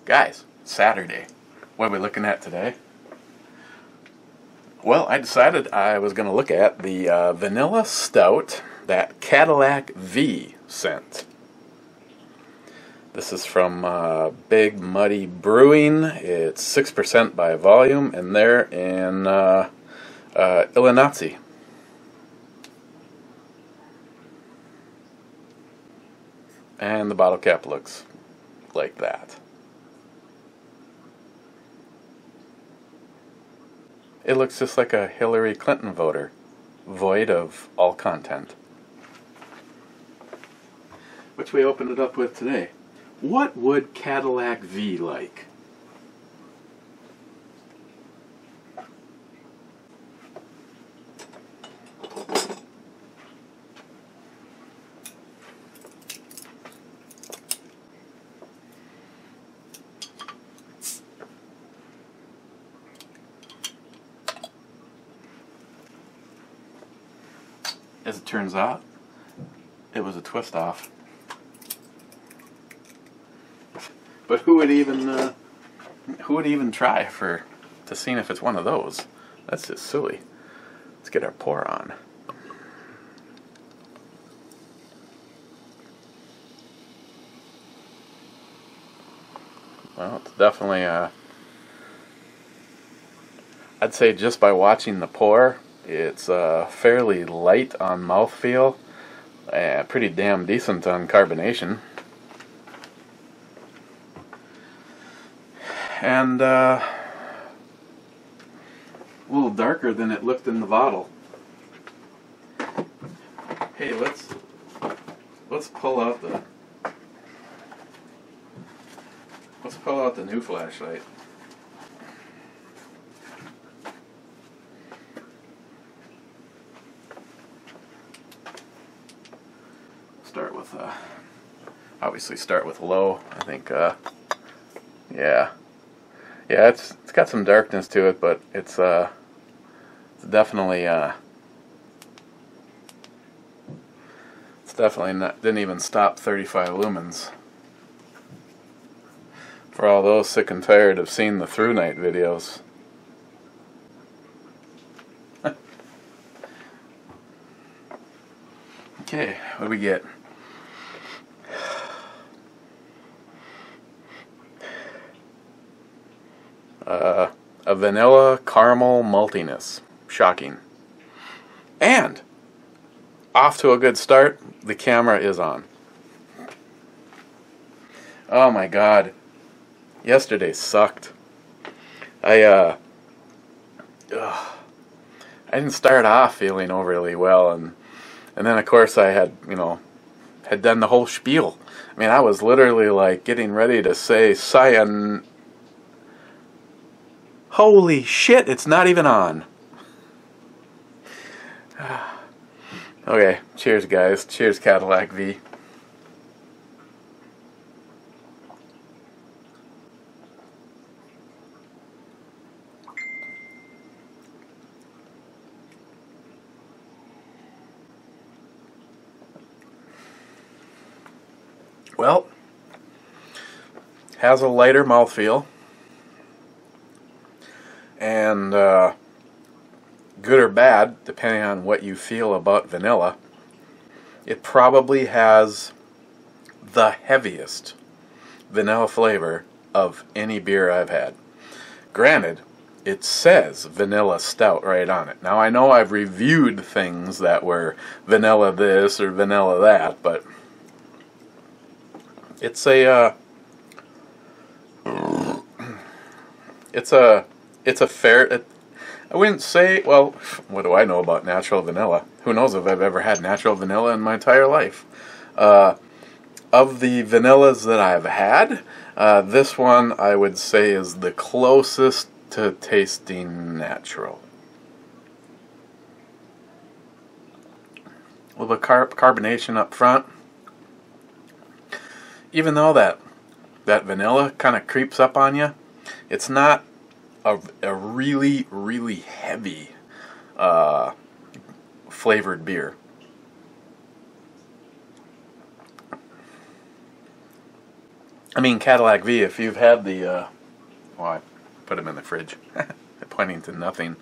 Guys, Saturday. What are we looking at today? Well, I decided I was going to look at the vanilla stout that ChadillacV sent. This is from Big Muddy Brewing. It's 6% by volume, and they're in Illinois. And the bottle cap looks like that. It looks just like a Hillary Clinton voter, void of all content. Which we opened it up with today. What would ChadillacV like? As it turns out, it was a twist off. But who would even try to see if it's one of those? That's just silly. Let's get our pour on. Well, it's definitely I'd say just by watching the pour, it's fairly light on mouthfeel, pretty damn decent on carbonation, and a little darker than it looked in the bottle. Hey, let's pull out the new flashlight. Obviously start with low. I think yeah, it's got some darkness to it, but it's definitely not, didn't even stop 35 lumens. For all those sick and tired of seeing the through night videos. Okay, what do we get? A vanilla caramel maltiness. Shocking. And off to a good start. The camera is on. Oh my god. Yesterday sucked. I didn't start off feeling overly well, and then of course I had done the whole spiel. I mean, I was literally like getting ready to say cyan. Holy shit, it's not even on. Okay, cheers guys. Cheers ChadillacV. Well, has a lighter mouthfeel. And good or bad, depending on what you feel about vanilla, it probably has the heaviest vanilla flavor of any beer I've had. Granted, it says vanilla stout right on it. Now I know I've reviewed things that were vanilla this or vanilla that, but it's a fair. I wouldn't say. Well, what do I know about natural vanilla? Who knows if I've ever had natural vanilla in my entire life? Of the vanillas that I've had, this one I would say is the closest to tasting natural. A little carbonation up front. Even though that vanilla kind of creeps up on you, it's not a really, really heavy flavored beer. I mean, ChadillacV, if you've had the, well, I put them in the fridge, pointing to nothing.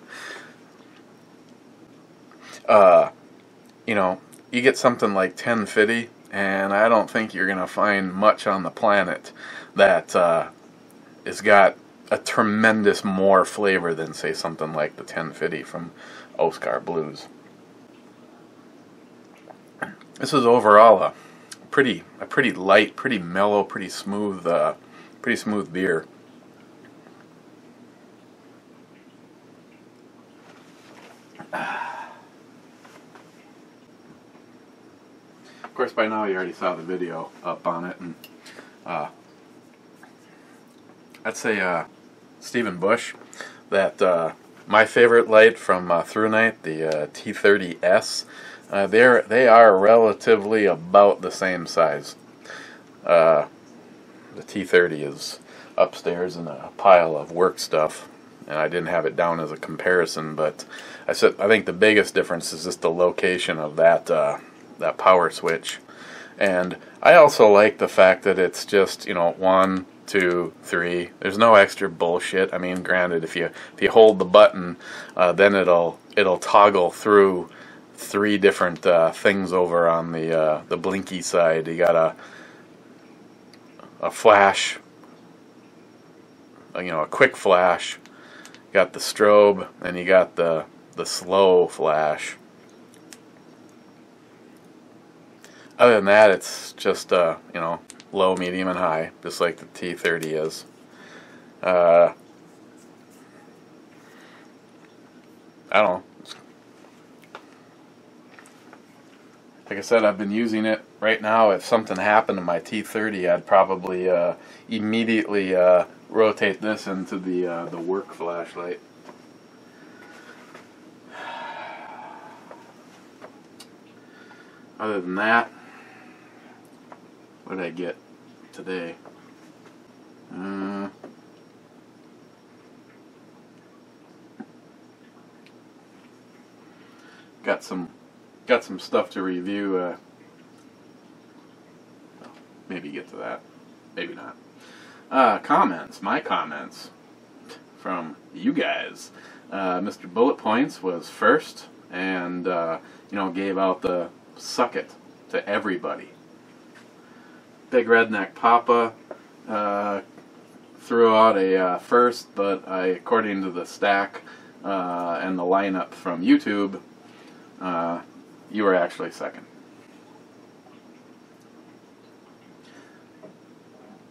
You know, you get something like 1050, and I don't think you're going to find much on the planet that has got a tremendous more flavor than, say, something like the 1050 from Oscar Blues. This is overall a pretty light, pretty mellow, pretty smooth beer. Of course, by now you already saw the video up on it, and I'd say Stephen Bush, that my favorite light from Through Night, the T30S, they are relatively about the same size. The T30 is upstairs in a pile of work stuff, and I didn't have it down as a comparison, but I think the biggest difference is just the location of that power switch. And I also like the fact that it's just, you know, 1, 2, 3. There's no extra bullshit. I mean, granted, if you hold the button, then it'll toggle through 3 different things over on the blinky side. You got a flash, you know, a quick flash. You got the strobe, and you got the slow flash. Other than that, it's just you know, low, medium, and high, just like the T30 is. I don't know. Like I said, I've been using it right now. If something happened to my T30, I'd probably immediately rotate this into the work flashlight. Other than that, what did I get today? Got some stuff to review. Maybe get to that. Maybe not. Comments. My comments from you guys. Mr. Bullet Points was first, and you know, gave out the suck it to everybody. Big Redneck Papa threw out a first, but according to the stack and the lineup from YouTube, you were actually second.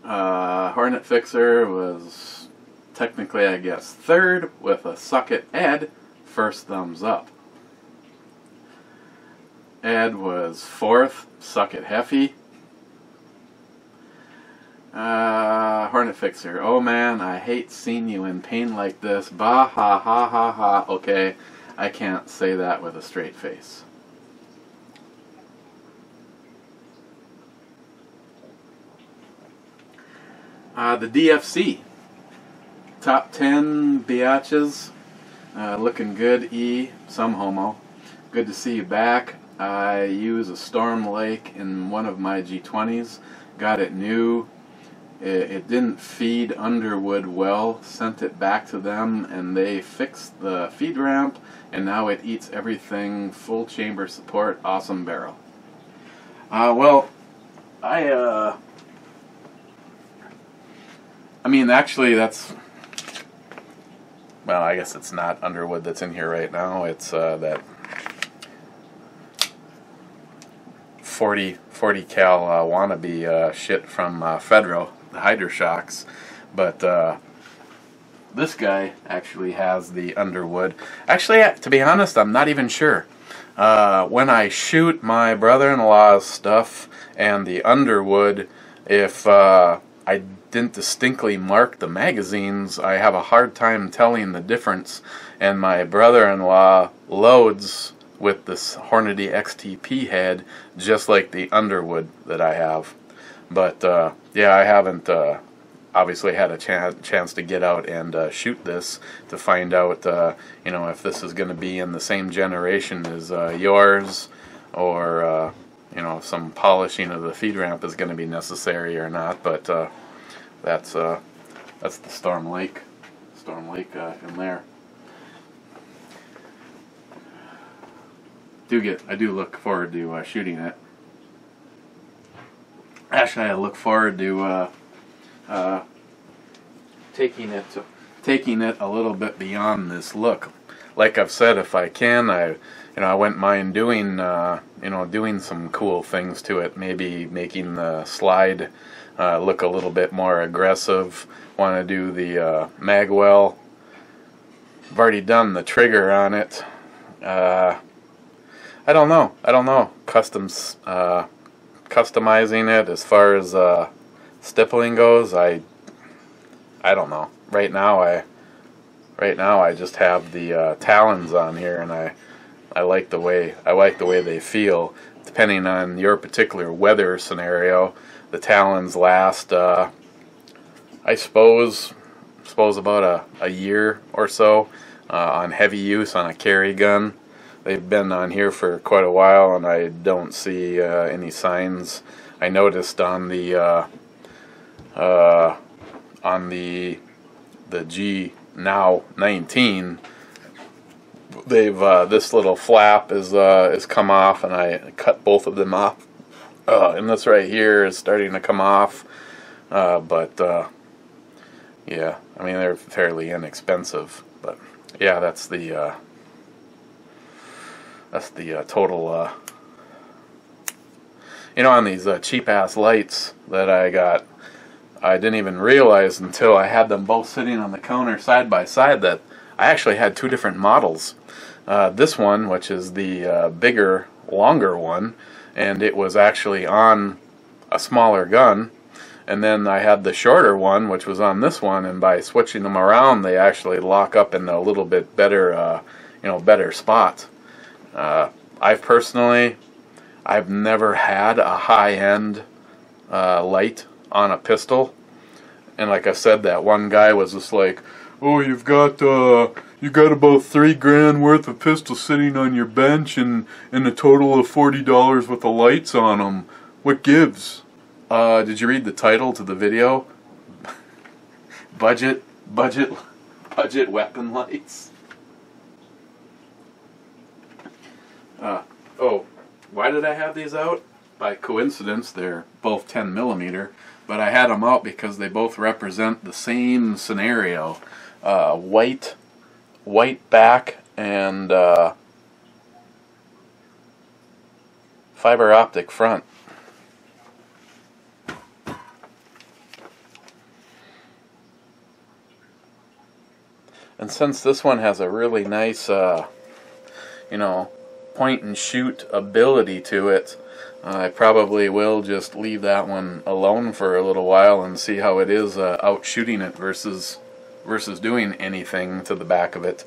Hornet Fixer was technically, I guess, third with a suck it Ed, first thumbs up. Ed was fourth, suck it Heffy. Hornet Fixer, oh man, I hate seeing you in pain like this. Bah ha ha ha ha. Okay, I can't say that with a straight face. The DFC, top 10 biatches, looking good. Some homo. Good to see you back. I use a Storm Lake in one of my G20s. Got it new. It didn't feed Underwood well. Sent it back to them, and they fixed the feed ramp, and now it eats everything. Full chamber support. Awesome barrel. Well, I mean, actually, that's... Well, I guess it's not Underwood that's in here right now. It's that 40 cal wannabe shit from Fedro, the Hydroshocks. But this guy actually has the Underwood. Actually, to be honest, I'm not even sure. When I shoot my brother-in-law's stuff and the Underwood, if I didn't distinctly mark the magazines, I have a hard time telling the difference. And my brother-in-law loads with this Hornady XTP head just like the Underwood that I have. But yeah, I haven't obviously had a chance to get out and shoot this to find out, you know, if this is going to be in the same generation as yours, or you know, if some polishing of the feed ramp is going to be necessary or not. But that's the Storm Lake in there. I do look forward to shooting it. Actually, I look forward to taking it a little bit beyond this look. Like I've said, if I can, I wouldn't mind doing doing some cool things to it. Maybe making the slide look a little bit more aggressive. Want to do the magwell. I've already done the trigger on it. I don't know. Customizing it as far as stippling goes, I don't know. Right now I just have the talons on here, and I like the way they feel. Depending on your particular weather scenario, the talons last I suppose about a year or so on heavy use on a carry gun. They've been on here for quite a while, and I don't see any signs. I noticed on the G now 19, they've this little flap is come off, and I cut both of them off. And this right here is starting to come off, but yeah, I mean, they're fairly inexpensive. But yeah, that's the total. You know, on these cheap-ass lights that I got, I didn't even realize until I had them both sitting on the counter side by side that I actually had two different models. This one, which is the bigger, longer one, and it was actually on a smaller gun. And then I had the shorter one, which was on this one, and by switching them around, they actually lock up in a little bit better, better spot. I've never had a high-end light on a pistol, and like I said, that one guy was just like, "Oh, you got about $3,000 worth of pistols sitting on your bench, and a total of $40 worth of lights on them. What gives?" Did you read the title to the video? budget weapon lights. Oh, why did I have these out? By coincidence, they're both 10mm, but I had them out because they both represent the same scenario. White back and fiber optic front. And since this one has a really nice, point and shoot ability to it, I probably will just leave that one alone for a little while and see how it is out shooting it versus doing anything to the back of it.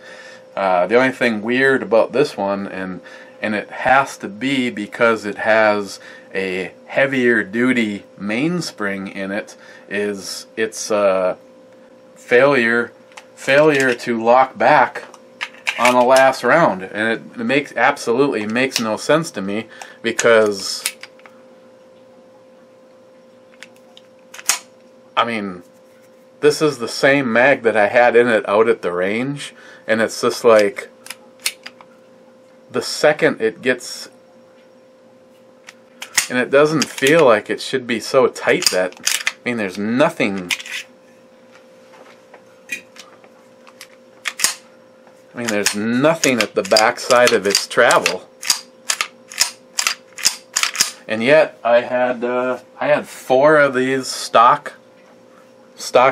The only thing weird about this one, and it has to be because it has a heavier duty mainspring in it, is its failure to lock back on the last round. And it absolutely makes no sense to me, because I mean, this is the same mag that I had in it out at the range, and it's just like the second it gets, and it doesn't feel like it should be so tight that, I mean, there's nothing at the back side of its travel. And yet I had 4 of these stock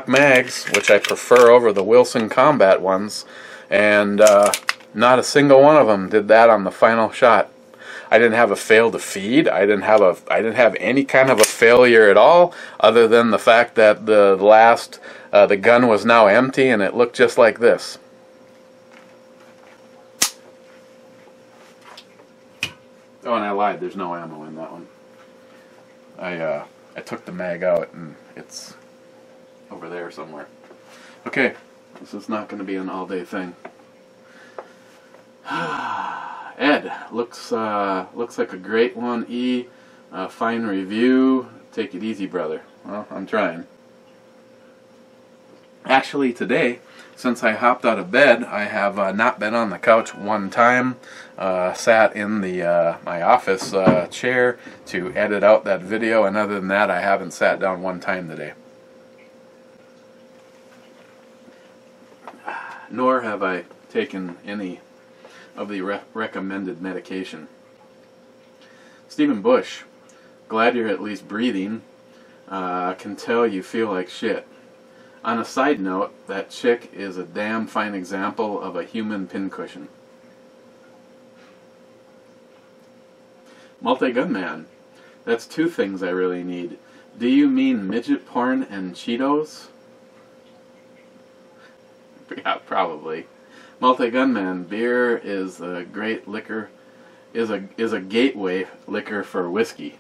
mags, which I prefer over the Wilson Combat ones, and not a single one of them did that on the final shot. I didn't have a fail to feed. I didn't have any kind of a failure at all, other than the fact that the gun was now empty and it looked just like this. Oh, and I lied. There's no ammo in that one. I took the mag out, and it's over there somewhere. Okay, this is not going to be an all-day thing. Ed, looks like a great one. Fine review. Take it easy, brother. Well, I'm trying. Actually, today, since I hopped out of bed, I have not been on the couch one time. Sat in the my office chair to edit out that video, and other than that, I haven't sat down one time today. Nor have I taken any of the recommended medication. Stephen Bush, glad you're at least breathing. Can tell you feel like shit. On a side note, that chick is a damn fine example of a human pincushion. Multi-gun man, that's two things I really need. Do you mean midget porn and Cheetos? Yeah, probably. Multi-gun man, beer is a great liquor, is a gateway liquor for whiskey.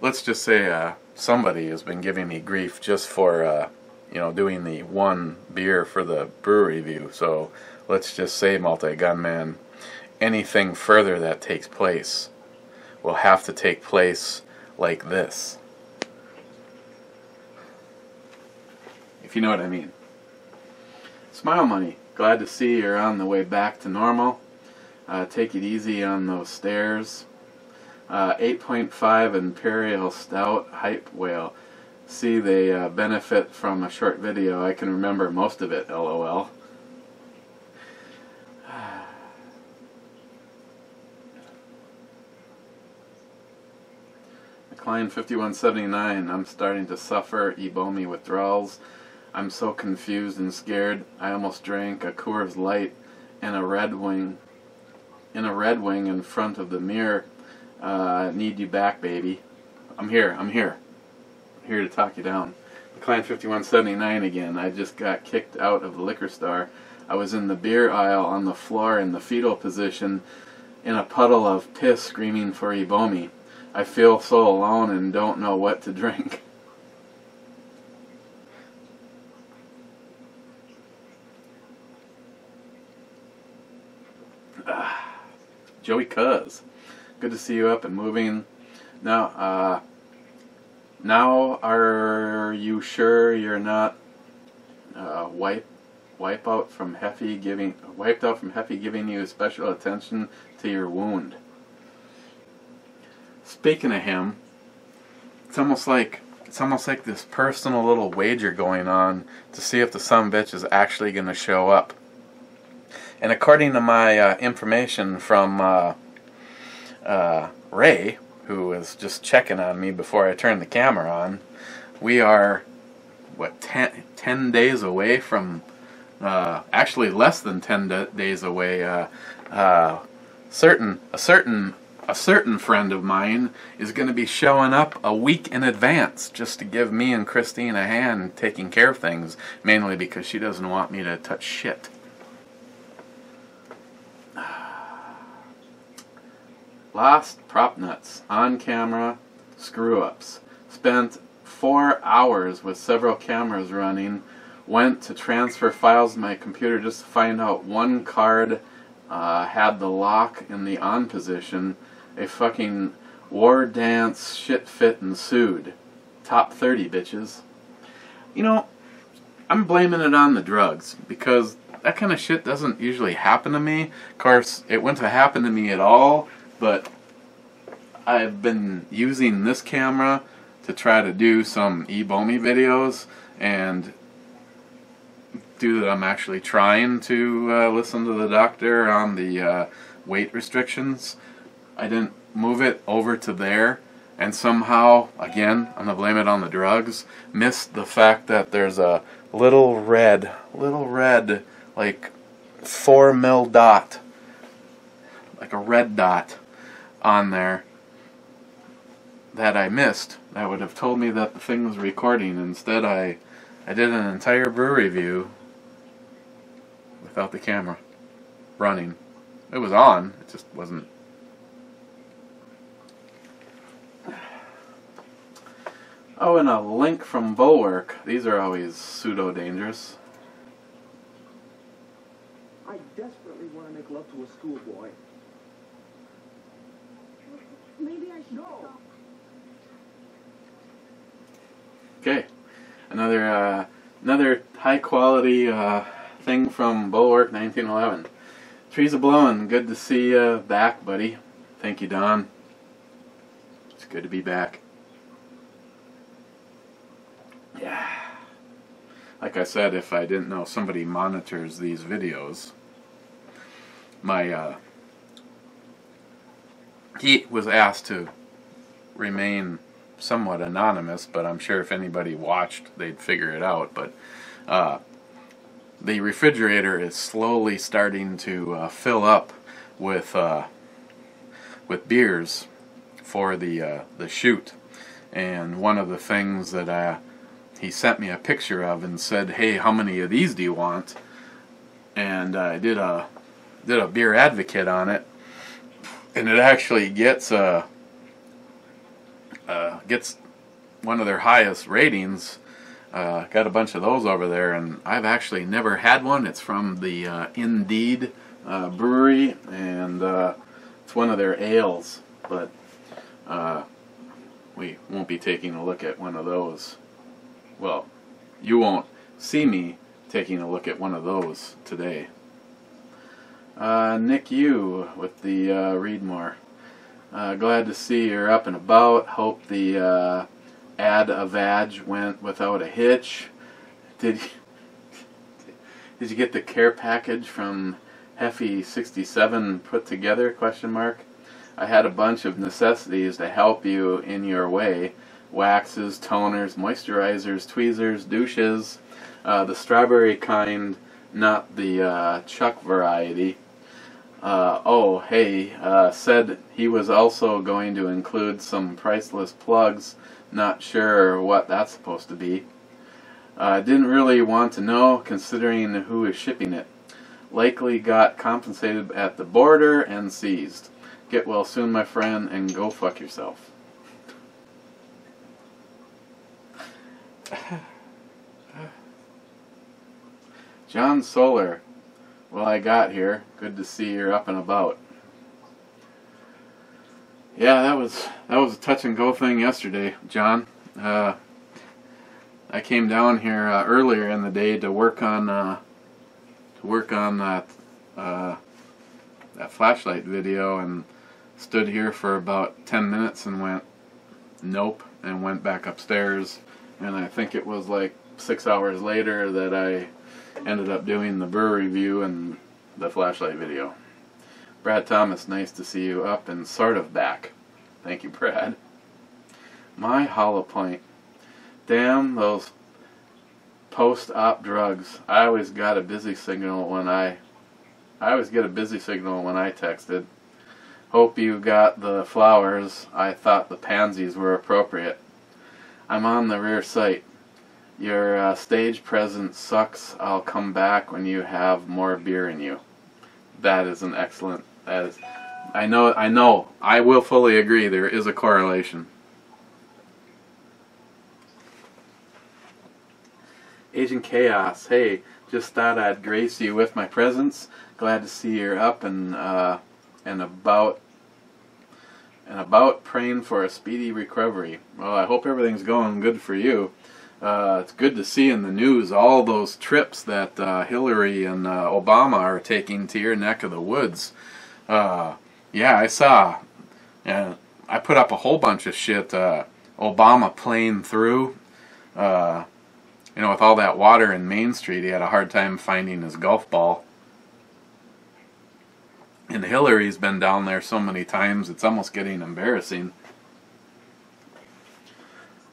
Let's just say somebody has been giving me grief just for doing the one beer for the brew review. So let's just say, Multi-Gun Man, anything further that takes place will have to take place like this. If you know what I mean. Smile Money, glad to see you're on the way back to normal. Take it easy on those stairs. 8.5 Imperial Stout Hype Whale. See, they benefit from a short video. I can remember most of it, LOL. McLean 5179, I'm starting to suffer ebomey withdrawals. I'm so confused and scared. I almost drank a Coors Light and a Red Wing in front of the mirror. Need you back, baby. I'm here to talk you down. McLean 5179 again. I just got kicked out of the liquor store. I was in the beer aisle on the floor in the fetal position in a puddle of piss screaming for ebomey. I feel so alone and don't know what to drink. Joey Cuz, good to see you up and moving. Now are you sure you're not wiped out from Heffy giving you special attention to your wound? Speaking of him, it's almost like this personal little wager going on to see if the sumbitch is actually going to show up. And according to my information from Ray, who was just checking on me before I turned the camera on, we are, what, 10 days away from, actually less than 10 days away. A certain friend of mine is going to be showing up a week in advance just to give me and Christine a hand taking care of things, mainly because she doesn't want me to touch shit. Lost prop nuts, on camera, screw ups. Spent 4 hours with several cameras running. Went to transfer files to my computer just to find out one card had the lock in the on position. A fucking war dance shit fit ensued. Top 30, bitches. You know, I'm blaming it on the drugs because that kind of shit doesn't usually happen to me. Of course, it wouldn't have happened to me at all. But I've been using this camera to try to do some ebomey videos, and due that I'm actually trying to listen to the doctor on the weight restrictions, I didn't move it over to there, and somehow, again, I'm going to blame it on the drugs, missed the fact that there's a little red, like 4 mil dot, like a red dot on there that I missed. That would have told me that the thing was recording. Instead, I did an entire brew review without the camera running. It was on, it just wasn't. Oh, and a link from Bulwark. These are always pseudo-dangerous. I desperately want to make love to a schoolboy. Maybe I should stop. Okay, another high quality thing from Bulwark 1911. Trees a blowing. Good to see you back, buddy. Thank you, Don. It's good to be back. Yeah. Like I said, if I didn't know somebody monitors these videos, he was asked to remain somewhat anonymous, but I'm sure if anybody watched, they'd figure it out. But the refrigerator is slowly starting to fill up with beers for the shoot, and one of the things that he sent me a picture of and said, "Hey, how many of these do you want?" And I did a beer advocate on it, and it actually gets one of their highest ratings. Got a bunch of those over there, and I've actually never had one. It's from the Indeed brewery, and it's one of their ales, but we won't be taking a look at one of those. Well, you won't see me taking a look at one of those today. Nick Yu with the read more. Glad to see you're up and about. Hope the Add a Vag went without a hitch. Did you get the care package from Heffy 67 put together? Question mark. I had a bunch of necessities to help you in your way. Waxes, toners, moisturizers, tweezers, douches. The strawberry kind, not the Chuck variety. Oh, hey, said he was also going to include some priceless plugs. Not sure what that's supposed to be. Didn't really want to know, considering who is shipping it. Likely got compensated at the border and seized. Get well soon, my friend, and go fuck yourself. John Solar. Well, I got here. Good to see you're up and about. Yeah, that was a touch and go thing yesterday, John. I came down here earlier in the day to work on that flashlight video, and stood here for about 10 minutes and went nope, and went back upstairs. And I think it was like 6 hours later that I ended up doing the brew review and the flashlight video. Brad Thomas, nice to see you up and sort of back. Thank you, Brad. My hollow point. Damn those post-op drugs. I always got a busy signal when I texted. Hope you got the flowers. I thought the pansies were appropriate. I'm on the rear sight. Your stage presence sucks. I'll come back when you have more beer in you. That is an excellent. I know. I will fully agree. There is a correlation. Agent Chaos. Hey, just thought I'd grace you with my presence. Glad to see you're up and about. And about praying for a speedy recovery. Well, I hope everything's going good for you. It's good to see in the news all those trips that Hillary and Obama are taking to your neck of the woods. Yeah, I saw. I put up a whole bunch of shit. Obama playing through. With all that water in Main Street, he had a hard time finding his golf ball. And Hillary's been down there so many times, it's almost getting embarrassing.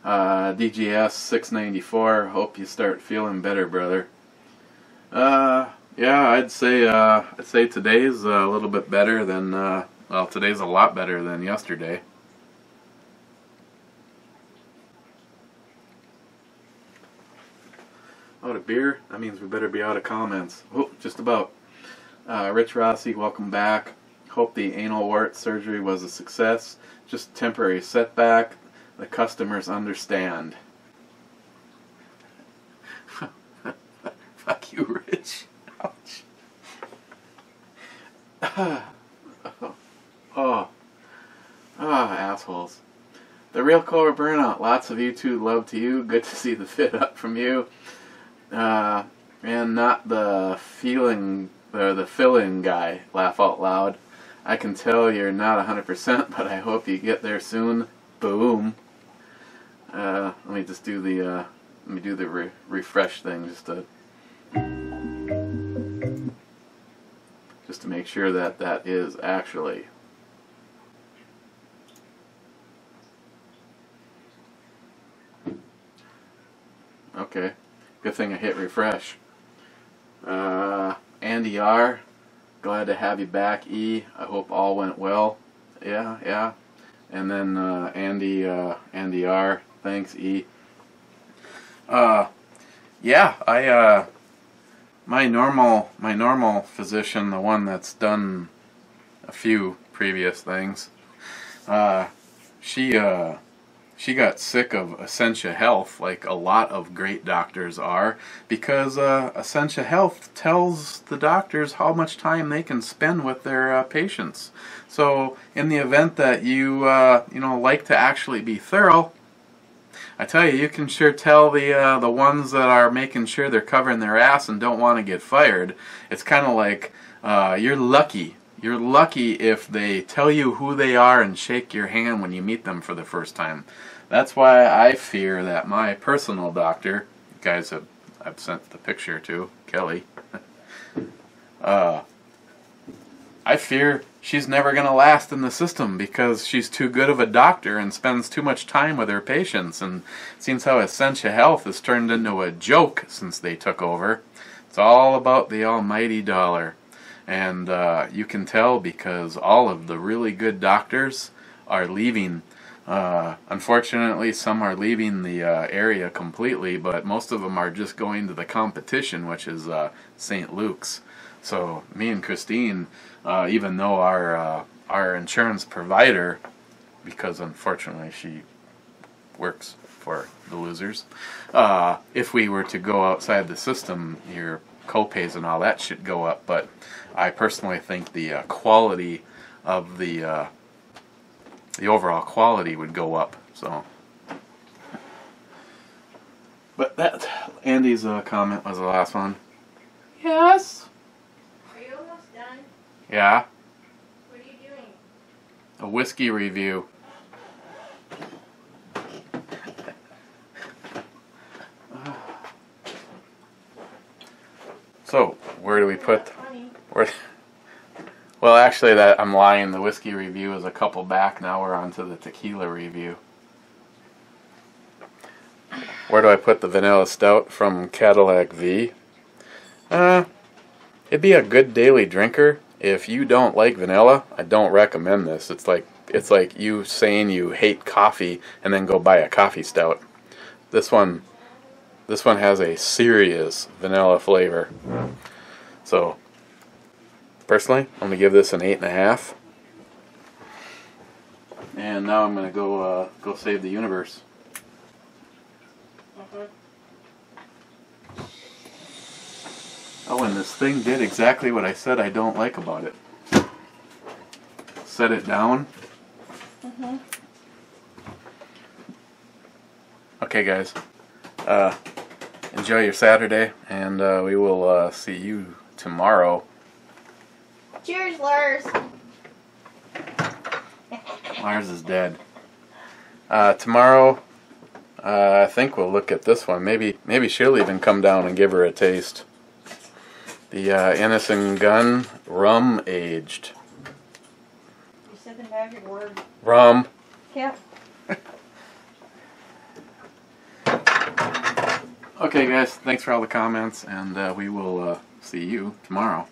DGS 694, hope you start feeling better, brother. Yeah, I'd say today's a little bit better than, well, today's a lot better than yesterday. Out of beer? That means we better be out of comments. Oh, just about. Rich Rossi, welcome back. Hope the anal wart surgery was a success. Just a temporary setback. the customers understand. Fuck you, Rich. Ouch. Oh, assholes. The Real Cobra Burnout. Lots of YouTube love to you. Good to see the fit up from you. And not the filling guy. Laugh out loud. I can tell you're not 100%, but I hope you get there soon. Boom. Let me just do the refresh thing just to make sure that that is actually. Okay, good thing I hit refresh. Andy R, glad to have you back. E, I hope all went well. Yeah. And then Andy R, thanks E. Yeah, my normal physician, the one that's done a few previous things, she got sick of Essentia Health, like a lot of great doctors are, because Essentia Health tells the doctors how much time they can spend with their patients. So in the event that you like to actually be thorough, I tell you, you can sure tell the ones that are making sure they're covering their ass and don't want to get fired. It's kind of like you're lucky. You're lucky if they tell you who they are and shake your hand when you meet them for the first time. That's why I fear that my personal doctor, guys I've sent the picture to, Kelly, I fear she's never going to last in the system because she's too good of a doctor and spends too much time with her patients. And it seems how Essentia Health has turned into a joke since they took over. It's all about the almighty dollar. And you can tell because all of the really good doctors are leaving. Unfortunately, some are leaving the area completely, but most of them are just going to the competition, which is St. Luke's. So me and Christine, even though our insurance provider, because unfortunately she works for the losers, if we were to go outside the system, your co-pays and all that should go up. But I personally think the quality of the overall quality would go up. So, but that Andy's comment was the last one. Yes. Are you almost done? Yeah. What are you doing? A whiskey review. So, where do we put? Where? Well, actually, that I'm lying. The whiskey review is a couple back. Now we're on to the tequila review. Where do I put the vanilla stout from ChadillacV? It'd be a good daily drinker. If you don't like vanilla, I don't recommend this. It's like you saying you hate coffee and then go buy a coffee stout. This one has a serious vanilla flavor. So, personally, I'm gonna give this an 8.5. And now I'm gonna go save the universe. Oh, and this thing did exactly what I said I don't like about it. Set it down. Okay, guys. Enjoy your Saturday, and we will see you tomorrow. Cheers, Lars. Lars is dead. Tomorrow, I think we'll look at this one. Maybe she'll even come down and give her a taste. The Innocent Gun rum aged. You said the magic word. Rum. Yep. Okay, guys. Thanks for all the comments, and we will see you tomorrow.